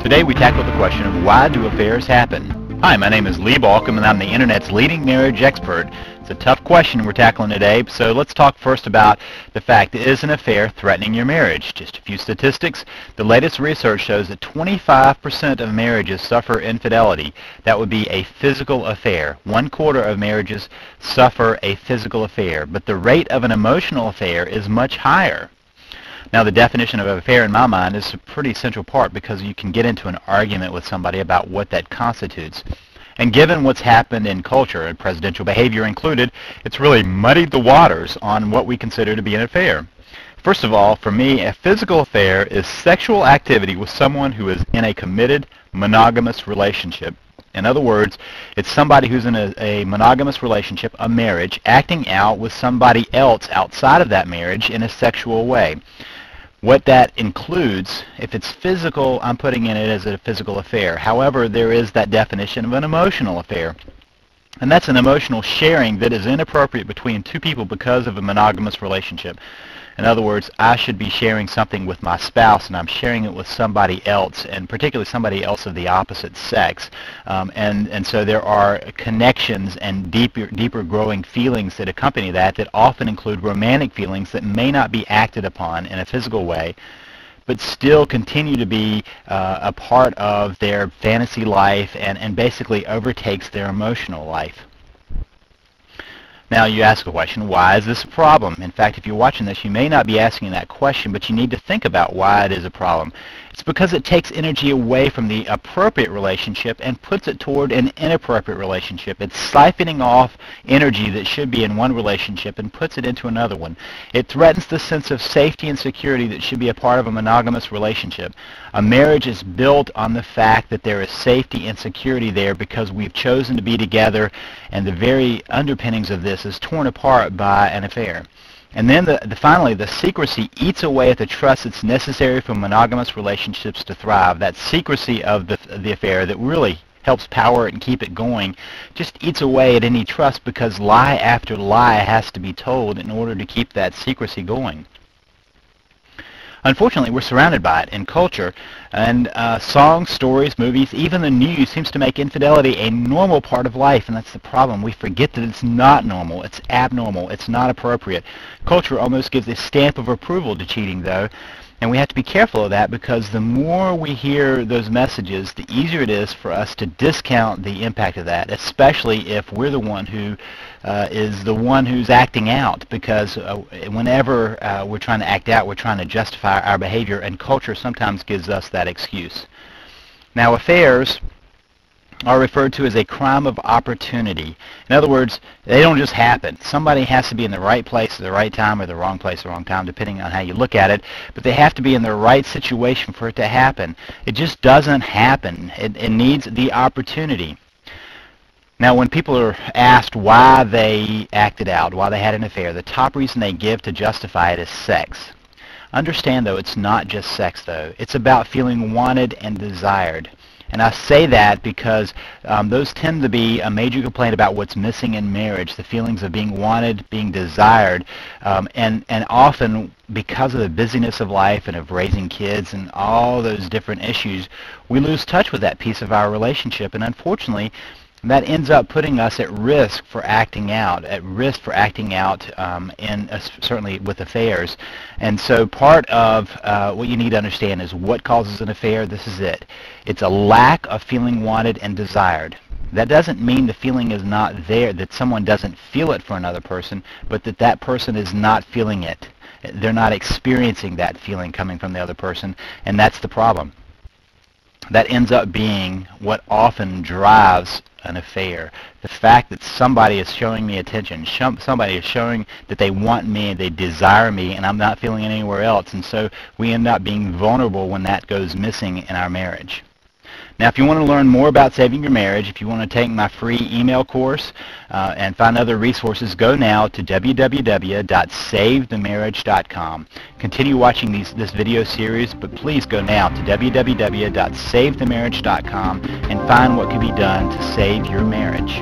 Today we tackle the question of why do affairs happen? Hi, my name is Lee Balcom and I'm the Internet's leading marriage expert. It's a tough question we're tackling today, so let's talk first about the fact, is an affair threatening your marriage? Just a few statistics. The latest research shows that 25% of marriages suffer infidelity. That would be a physical affair. 1/4 of marriages suffer a physical affair, but the rate of an emotional affair is much higher. Now, the definition of an affair in my mind is a pretty central part because you can get into an argument with somebody about what that constitutes. And given what's happened in culture, and presidential behavior included, it's really muddied the waters on what we consider to be an affair. First of all, for me, a physical affair is sexual activity with someone who is in a committed, monogamous relationship. In other words, it's somebody who's in a monogamous relationship, a marriage, acting out with somebody else outside of that marriage in a sexual way. What that includes, if it's physical, I'm putting in it as a physical affair. However, there is that definition of an emotional affair. And that's an emotional sharing that is inappropriate between two people because of a monogamous relationship. In other words, I should be sharing something with my spouse, and I'm sharing it with somebody else, and particularly somebody else of the opposite sex. And so there are connections and deeper growing feelings that accompany that often include romantic feelings that may not be acted upon in a physical way, but still continue to be a part of their fantasy life and basically overtakes their emotional life. Now you ask a question, why is this a problem? In fact, if you're watching this, you may not be asking that question, but you need to think about why it is a problem. It's because it takes energy away from the appropriate relationship and puts it toward an inappropriate relationship. It's siphoning off energy that should be in one relationship and puts it into another one. It threatens the sense of safety and security that should be a part of a monogamous relationship. A marriage is built on the fact that there is safety and security there because we've chosen to be together, and the very underpinnings of this is torn apart by an affair. And then finally, the secrecy eats away at the trust that's necessary for monogamous relationships to thrive. That secrecy of the affair that really helps power it and keep it going just eats away at any trust because lie after lie has to be told in order to keep that secrecy going. Unfortunately, we're surrounded by it in culture, and songs, stories, movies, even the news seems to make infidelity a normal part of life, and that's the problem. We forget that it's not normal, it's abnormal, it's not appropriate. Culture almost gives a stamp of approval to cheating, though, and we have to be careful of that because the more we hear those messages, the easier it is for us to discount the impact of that, especially if we're the one who is the one who's acting out, because whenever we're trying to act out, we're trying to justify our behavior, and culture sometimes gives us that excuse. Now, affairs are referred to as a crime of opportunity. In other words, they don't just happen. Somebody has to be in the right place at the right time, or the wrong place at the wrong time, depending on how you look at it, but they have to be in the right situation for it to happen. It just doesn't happen. It needs the opportunity. Now, when people are asked why they acted out, why they had an affair, the top reason they give to justify it is sex. Understand, though, it's not just sex, though. It's about feeling wanted and desired. And I say that because those tend to be a major complaint about what's missing in marriage, the feelings of being wanted, being desired, and often because of the busyness of life and of raising kids and all those different issues, we lose touch with that piece of our relationship. And unfortunately, that ends up putting us at risk for acting out, certainly with affairs. And so part of what you need to understand is what causes an affair. This is it. It's a lack of feeling wanted and desired. That doesn't mean the feeling is not there, that someone doesn't feel it for another person, but that person is not feeling it. They're not experiencing that feeling coming from the other person, and that's the problem. That ends up being what often drives an affair. The fact that somebody is showing me attention, somebody is showing that they want me, they desire me, and I'm not feeling it anywhere else. And so we end up being vulnerable when that goes missing in our marriage. Now, if you want to learn more about saving your marriage, if you want to take my free email course and find other resources, go now to www.savethemarriage.com. Continue watching this video series, but please go now to www.savethemarriage.com and find what can be done to save your marriage.